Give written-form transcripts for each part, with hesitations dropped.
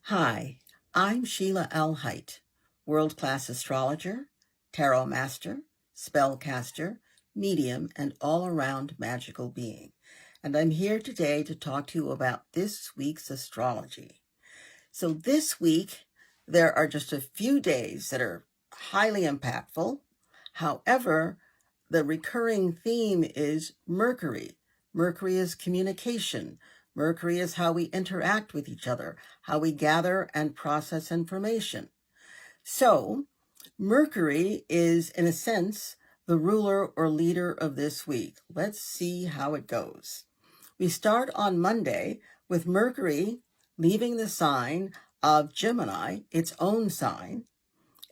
Hi, I'm Sheilaa Hite, world-class astrologer, tarot master, spellcaster, medium, and all-around magical being. And I'm here today to talk to you about this week's astrology. So this week, there are just a few days that are highly impactful. However, the recurring theme is Mercury. Mercury is communication. Mercury is how we interact with each other, how we gather and process information. So Mercury is, in a sense, the ruler or leader of this week. Let's see how it goes. We start on Monday with Mercury leaving the sign of Gemini, its own sign,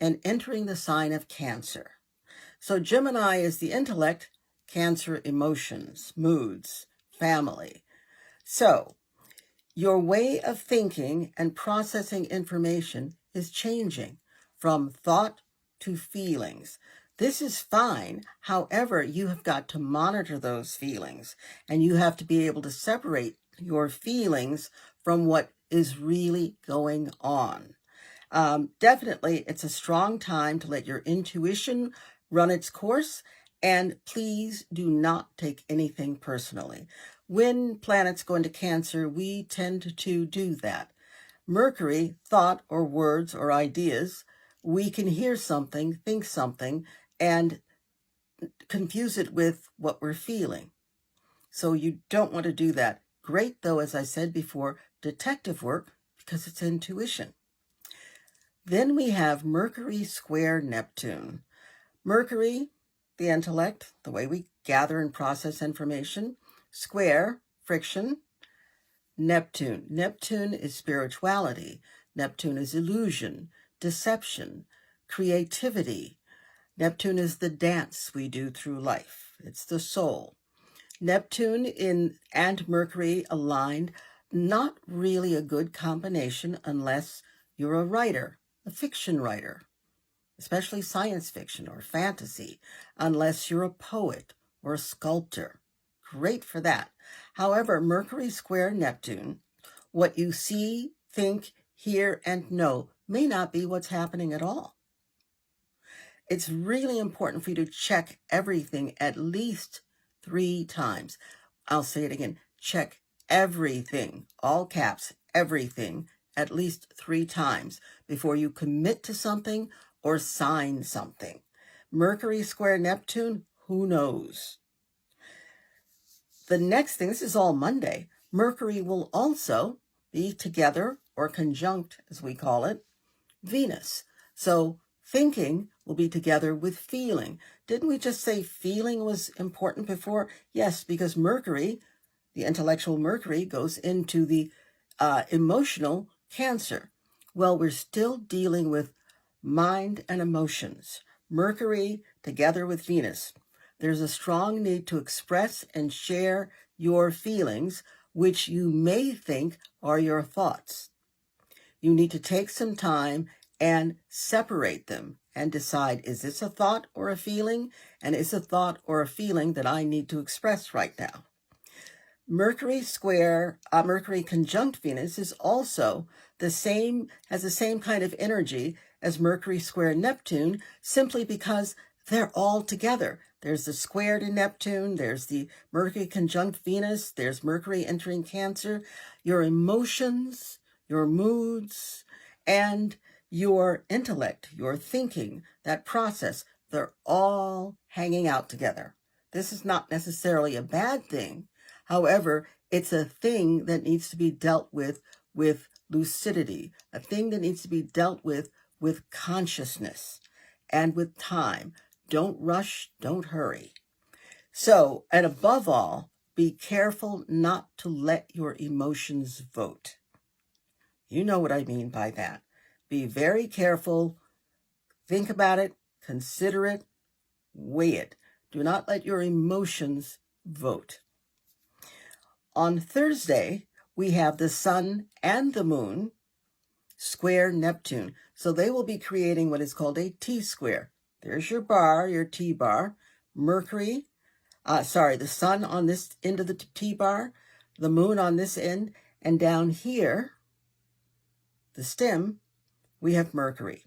and entering the sign of Cancer. So Gemini is the intellect, Cancer emotions, moods, family. So your way of thinking and processing information is changing from thought to feelings. This is fine. However, you have got to monitor those feelings, and you have to be able to separate your feelings from what is really going on. Definitely, it's a strong time to let your intuition run its course, and please do not take anything personally. When planets go into Cancer, we tend to do that. Mercury, thought or words or ideas, we can hear something, think something, and confuse it with what we're feeling. So you don't want to do that. Great, though, as I said before, detective work, because it's intuition. Then we have Mercury square Neptune. Mercury, the intellect, the way we gather and process information. Square, friction. Neptune. Neptune is spirituality. Neptune is illusion, deception, creativity. Neptune is the dance we do through life. It's the soul. Neptune and Mercury aligned, not really a good combination unless you're a writer, a fiction writer, especially science fiction or fantasy, unless you're a poet or a sculptor. Great for that. However, Mercury square Neptune, what you see, think, hear, and know may not be what's happening at all. It's really important for you to check everything at least 3 times. I'll say it again. Check everything, all caps, everything, at least 3 times before you commit to something or sign something. Mercury square Neptune, who knows? The next thing, this is all Monday, Mercury will also be together or conjunct, as we call it, Venus. So thinking will be together with feeling. Didn't we just say feeling was important before? Yes, because Mercury, the intellectual Mercury, goes into the emotional Cancer. Well, we're still dealing with mind and emotions. Mercury together with Venus. There's a strong need to express and share your feelings, which you may think are your thoughts. You need to take some time and separate them and decide, is this a thought or a feeling? And is a thought or a feeling that I need to express right now? Mercury conjunct Venus is also has the same kind of energy as Mercury square Neptune, simply because they're all together. There's the square to Neptune, there's the Mercury conjunct Venus, there's Mercury entering Cancer. Your emotions, your moods, and your intellect, your thinking, that process, they're all hanging out together. This is not necessarily a bad thing. However, it's a thing that needs to be dealt with lucidity, a thing that needs to be dealt with consciousness and with time. Don't rush, don't hurry. So, and above all, be careful not to let your emotions vote. You know what I mean by that. Be very careful. Think about it, consider it, weigh it. Do not let your emotions vote. On Thursday, we have the sun and the moon square Neptune. So they will be creating what is called a T-square. There's your bar, your T-bar. The sun on this end of the T-bar, the moon on this end, and down here, the stem, we have Mercury.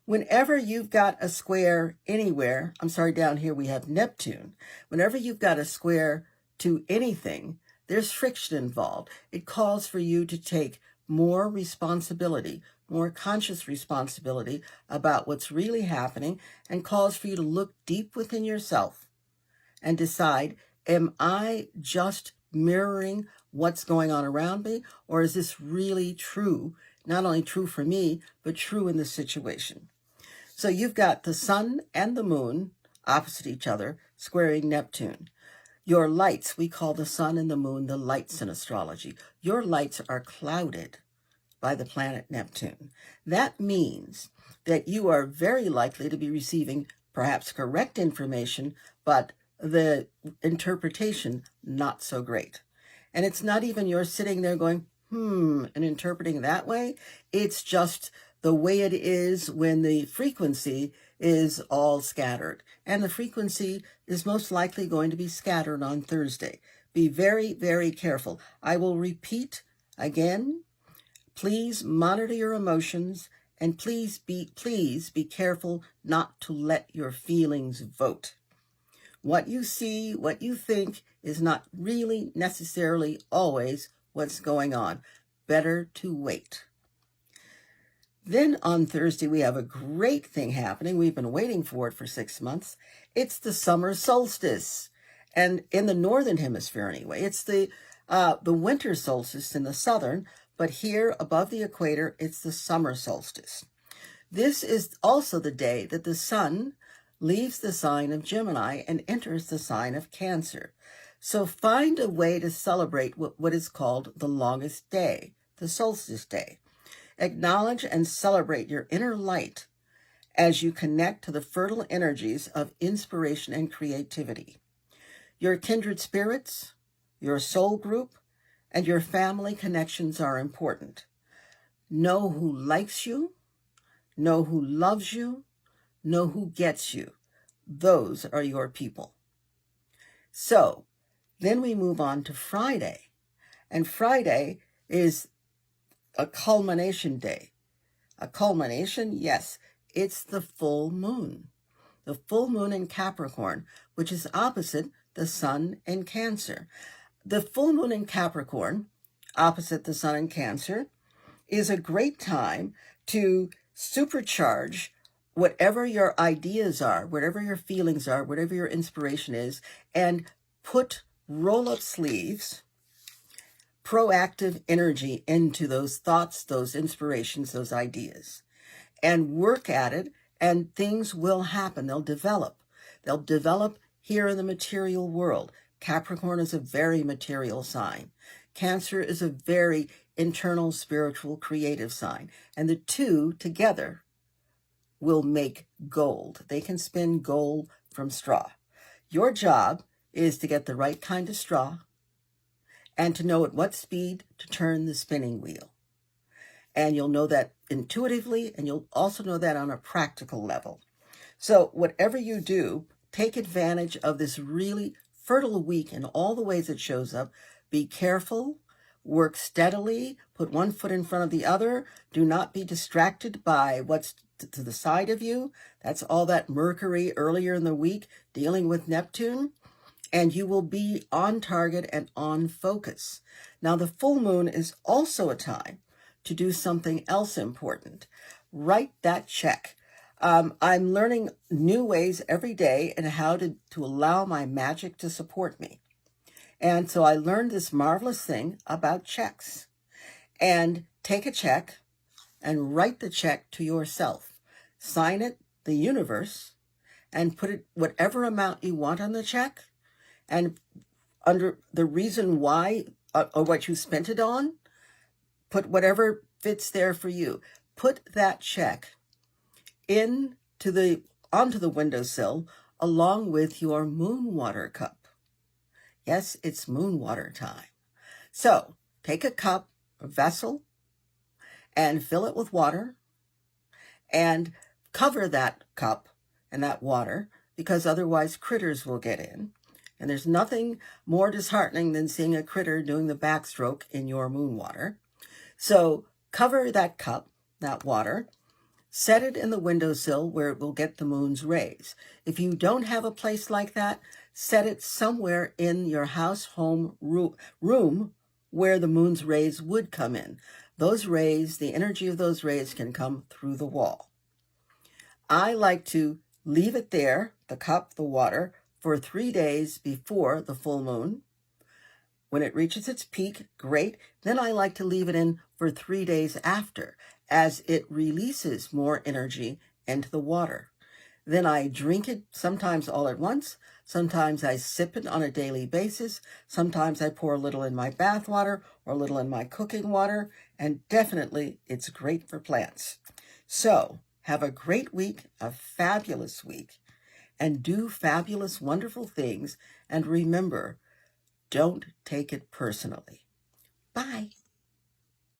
Whenever you've got a square anywhere, down here we have Neptune. Whenever you've got a square to anything, there's friction involved. It calls for you to take more responsibility, more conscious responsibility about what's really happening, and calls for you to look deep within yourself and decide, am I just mirroring what's going on around me, or is this really true, not only true for me, but true in this situation? So you've got the sun and the moon opposite each other, squaring Neptune. Your lights, we call the sun and the moon the lights in astrology. Your lights are clouded by the planet Neptune. That means that you are very likely to be receiving perhaps correct information, but the interpretation not so great. And it's not even you're sitting there going, and interpreting that way. It's just the way it is when the frequency is all scattered. And the frequency is most likely going to be scattered on Thursday. Be very, very careful. I will repeat again, please monitor your emotions, and please be careful not to let your feelings vote. What you see, what you think is not really necessarily always what's going on. Better to wait. Then on Thursday, we have a great thing happening. We've been waiting for it for 6 months. It's the summer solstice. And in the northern hemisphere anyway, it's the winter solstice in the southern, but here above the equator, it's the summer solstice. This is also the day that the sun leaves the sign of Gemini and enters the sign of Cancer. So find a way to celebrate what is called the longest day, the solstice day. Acknowledge and celebrate your inner light as you connect to the fertile energies of inspiration and creativity. Your kindred spirits, your soul group, and your family connections are important. Know who likes you, know who loves you, know who gets you. Those are your people. So, then we move on to Friday. And Friday is a culmination day. A culmination, yes, it's the full moon. The full moon in Capricorn, which is opposite the sun in Cancer. The full moon in Capricorn, opposite the sun in Cancer, is a great time to supercharge whatever your ideas are, whatever your feelings are, whatever your inspiration is, and put roll-up sleeves, proactive energy into those thoughts, those inspirations, those ideas, and work at it, and things will happen. They'll develop. They'll develop here in the material world. Capricorn is a very material sign. Cancer is a very internal, spiritual, creative sign. And the two together will make gold. They can spin gold from straw. Your job is to get the right kind of straw and to know at what speed to turn the spinning wheel. And you'll know that intuitively, and you'll also know that on a practical level. So whatever you do, take advantage of this really fertile week in all the ways it shows up. Be careful, work steadily, put one foot in front of the other. Do not be distracted by what's to the side of you. That's all that Mercury earlier in the week dealing with Neptune. And you will be on target and on focus. Now, the full moon is also a time to do something else important. Write that check. I'm learning new ways every day and how to allow my magic to support me. And so I learned this marvelous thing about checks. And take a check and write the check to yourself. Sign it, the universe, and put it whatever amount you want on the check. And under the reason why or what you spent it on, put whatever fits there for you. Put that check onto the windowsill along with your moon water cup. Yes, it's moon water time. So take a cup, a vessel, and fill it with water and cover that cup and that water, because otherwise critters will get in. And there's nothing more disheartening than seeing a critter doing the backstroke in your moon water. So Cover that cup, that water, set it in the windowsill where it will get the moon's rays. If you don't have a place like that, set it somewhere in your house, home, room where the moon's rays would come in. Those rays, the energy of those rays can come through the wall. I like to leave it there, the cup, the water, for 3 days before the full moon. When it reaches its peak, great. Then I like to leave it in for 3 days after, as it releases more energy into the water. Then I drink it sometimes all at once. Sometimes I sip it on a daily basis. Sometimes I pour a little in my bath water or a little in my cooking water. And definitely it's great for plants. So have a great week, a fabulous week, and do fabulous, wonderful things. And remember, don't take it personally. Bye.